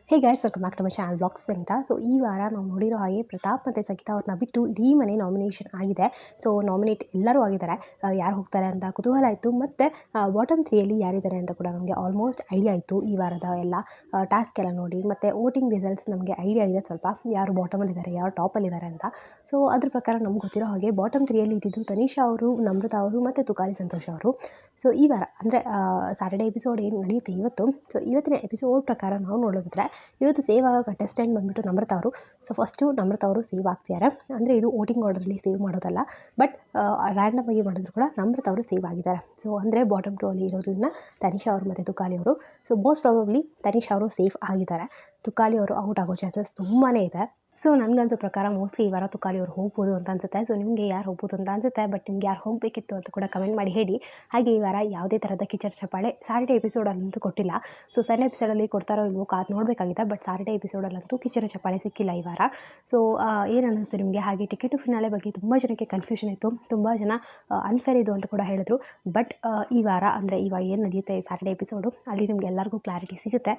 Hey guys welcome back to my channel blogs ಅಂತ. So ಈ ವಾರ ನಾವು ನೋಡಿರೋ ಹಾಗೆ ಪ್ರತಾಪ್ ಮತ್ತು ಸಂಗೀತಾ ಅವ್ರನ್ನ ಬಿಟ್ಟು ಇಡೀ ಮನೆ ನಾಮಿನೇಷನ್ ಆಗಿದೆ. ಸೊ ನಾಮಿನೇಟ್ ಎಲ್ಲರೂ ಆಗಿದ್ದಾರೆ. ಯಾರು ಹೋಗ್ತಾರೆ ಅಂತ ಕುತೂಹಲ ಆಯಿತು. ಮತ್ತು ಬಾಟಮ್ 3ಯಲ್ಲಿ ಯಾರಿದ್ದಾರೆ ಅಂತ ಕೂಡ ನಮಗೆ ಆಲ್ಮೋಸ್ಟ್ ಐಡಿಯಾ ಇತ್ತು ಈ ವಾರದ ಎಲ್ಲ ಟಾಸ್ಕ್ ಎಲ್ಲ ನೋಡಿ. ಮತ್ತು ವೋಟಿಂಗ್ ರಿಸಲ್ಟ್ಸ್ ನಮಗೆ ಐಡಿಯಾ ಇದೆ ಸ್ವಲ್ಪ, ಯಾರು ಬಾಟಮಲ್ಲಿದ್ದಾರೆ ಯಾರು ಟಾಪಲ್ಲಿದ್ದಾರೆ ಅಂತ. ಸೊ ಅದ್ರ ಪ್ರಕಾರ ನಮ್ಗೆ ಗೊತ್ತಿರೋ ಹಾಗೆ ಬಾಟಮ್ 3ಯಲ್ಲಿ ಇದ್ದಿದ್ದು ತನಿಷಾ ಅವರು, ನಮ್ರತಾ ಅವರು ಮತ್ತು ತುಕಾಲಿ ಸಂತೋಷ್ ಅವರು. ಸೊ ಈ ವಾರ ಅಂದರೆ ಸ್ಯಾಟರ್ಡೇ ಎಪಿಸೋಡ್ ಏನು ನಡೆಯುತ್ತೆ ಇವತ್ತು. ಸೊ ಇವತ್ತಿನ ಎಪಿಸೋಡ್ ಪ್ರಕಾರ ನಾವು ನೋಡೋದಿದ್ರೆ ಇವತ್ತು ಸೇವ್ ಆಗೋ ಕಂಟೆಸ್ಟೆಂಟ್ ಬಂದುಬಿಟ್ಟು ನಮ್ರತಾ ಅವರು. ಸೊ ಫಸ್ಟು ನಮ್ರತಾ ಅವರು ಸೇವ್ ಆಗ್ತಿದ್ದಾರೆ. ಅಂದರೆ ಇದು ವೋಟಿಂಗ್ ಆರ್ಡರಲ್ಲಿ ಸೇವ್ ಮಾಡೋದಲ್ಲ, ಬಟ್ ರ್ಯಾಂಡಮ್ ಆಗಿ ಮಾಡಿದ್ರು ಕೂಡ ನಮ್ರತಾ ಅವರು ಸೇವ್ ಆಗಿದ್ದಾರೆ. ಸೊ ಅಂದರೆ ಬಾಟಮ್ 2 ಅಲ್ಲಿ ಇರೋದನ್ನ ತನಿಷಾ ಅವರು ಮತ್ತು ತುಕಾಲಿ ಅವರು. ಸೊ ಮೋಸ್ಟ್ ಪ್ರಾಬಬ್ಲಿ ತನಿಷಾ ಅವರು ಸೇಫ್ ಆಗಿದ್ದಾರೆ. ತುಕಾಲಿ ಅವರು ಔಟ್ ಆಗೋ ಚಾನ್ಸಸ್ ತುಂಬಾ ಇದೆ. ಸೊ ನನಗನ್ಸೋ ಪ್ರಕಾರ ಮೋಸ್ಟ್ಲಿ ಈ ವಾರ ತುಕಾಲಿ ಅವ್ರು ಹೋಗ್ಬೋದು ಅಂತ ಅನ್ಸುತ್ತೆ. ಸೊ ನಿಮಗೆ ಯಾರು ಹೋಗ್ಬೋದು ಅಂತ ಅನ್ಸುತ್ತೆ, ಬಟ್ ನಿಮ್ಗೆ ಯಾರು ಹೋಗಬೇಕಿತ್ತು ಅಂತ ಕೂಡ ಕಮೆಂಟ್ ಮಾಡಿ ಹೇಳಿ. ಹಾಗೆ ಈ ವಾರ ಯಾವುದೇ ಥರದ ಕಿಚರ್ ಚಪ್ಪಾಳೆ ಸ್ಯಾಟರ್ಡೇ ಎಪಿಸೋಡಲ್ಲಂತೂ ಕೊಟ್ಟಿಲ್ಲ. ಸೊ ಸಂಡೇ ಎಪಿಸೋಡಲ್ಲಿ ಕೊಡ್ತಾರೋ ಇಲ್ವೋ ಕಾದು ನೋಡಬೇಕಾಗಿದೆ. ಬಟ್ ಸ್ಯಾಟರ್ಡೇ ಎಪಿಸೋಡಲ್ಲಂತೂ ಕಿಚರ್ ಚಪ್ಪಾಳೆ ಸಿಕ್ಕಿಲ್ಲ ಈ ವಾರ. ಸೊ ಏನು ಅನ್ನಿಸ್ತು ನಿಮಗೆ? ಹಾಗೆ ಟಿಕೆಟ್ ಟು ಫಿನಾಲೆ ಬಗ್ಗೆ ತುಂಬ ಜನಕ್ಕೆ ಕನ್ಫ್ಯೂಷನ್ ಇತ್ತು. ತುಂಬ ಜನ ಅನ್ಫೇರ್ ಇದು ಅಂತ ಕೂಡ ಹೇಳಿದ್ರು. ಬಟ್ ಈ ವಾರ ಅಂದರೆ ಇವಾಗ ಏನು ನಡೆಯುತ್ತೆ ಸ್ಯಾಟರ್ಡೇ ಎಪಿಸೋಡು, ಅಲ್ಲಿ ನಿಮ್ಗೆ ಎಲ್ಲರಿಗೂ ಕ್ಲಾರಿಟಿ ಸಿಗುತ್ತೆ.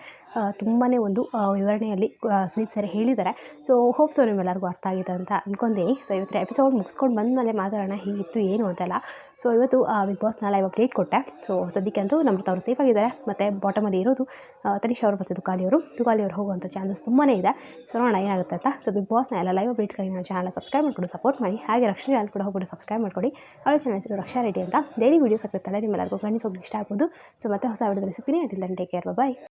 ತುಂಬಾ ಒಂದು ವಿವರಣೆಯಲ್ಲಿ ಸ್ಲೀಪ್ ಸರಿ ಹೇಳಿದ್ದಾರೆ. ಸೊ ಹೋಪ್ಸೋ ನಿಮ್ಮೆಲ್ಲರಿಗೂ ಅರ್ಥ ಆಗಿದೆ ಅಂತ ಅನ್ಕೊಂತೀನಿ. ಸೊ ಇವತ್ತಿನ ಎಪಿಸೋಡ್ ಮುಗಿಸ್ಕೊಂಡು ಬಂದಮೇಲೆ ಮಾತಾಡೋಣ ಹೀಗಿತ್ತು ಏನು ಅಂತೆಲ್ಲ. ಸೊ ಇವತ್ತು ಬಿಗ್ ಬಾಸ್ನ ಲೈವ್ ಅಪ್ಡೇಟ್ ಕೊಟ್ಟೆ. ಸೊ ಸದ್ಯಕ್ಕಂತೂ ನಮ್ರತಾ ಅವರು ಸೇಫ್ ಆಗಿದ್ದಾರೆ. ಮತ್ತು ಬಾಟಮಲ್ಲಿ ಇರೋದು ತನಿಷಾ ಅವರು ಮತ್ತು ತುಕಾಲಿ ಅವರು ಹೋಗುವಂಥ ಚಾನ್ಸಸ್ ತುಂಬಾ ಇದೆ. ಸೊ ನೋಡೋಣ ಏನಾಗುತ್ತೆ ಅಂತ. ಸೊ ಬಿಗ್ ಬಾಸ್ನ ಎಲ್ಲ ಲೈವ್ ಅಪ್ಡೇಟ್ಸ್ಗಾಗಿ ನನ್ನ ಚಾನಲ್ ಸಬ್ಸ್ಕ್ರೈಬ್ ಮಾಡಿಕೊಂಡು ಸಪೋರ್ಟ್ ಮಾಡಿ. ಹಾಗೆ ರಕ್ಷಣೆ ಚಾನಲ್ ಕೂಡ ಹೋಗ್ಬಿಟ್ಟು ಸಬ್ಸ್ಕ್ರೈಬ್ ಮಾಡ್ಕೊಳ್ಳಿ. ಅವಳ ಚಾನಲ್ ಹೆಸರು ರಕ್ಷಾ ರೆಡ್ಡಿ ಅಂತ. ಡೈಲಿ ವೀಡಿಯೋಸ್ ಹಾಕುತ್ತಲ್ಲ, ನಿಮ್ಮೆಲ್ಲರಿಗೂ ಖಂಡಿತವಾಗ್ಲೂ ಇಷ್ಟ ಆಗ್ಬೋದು. ಸೊ ಮತ್ತೆ ಹೊಸ ವಿಡಿಯೋದಲ್ಲಿ ಸಿಗ್ತೀನಿ. ಅಂಟಿಲ್ ದೆನ್ ಟೇಕ್ ಕೇರ್, ಬಾಯ್.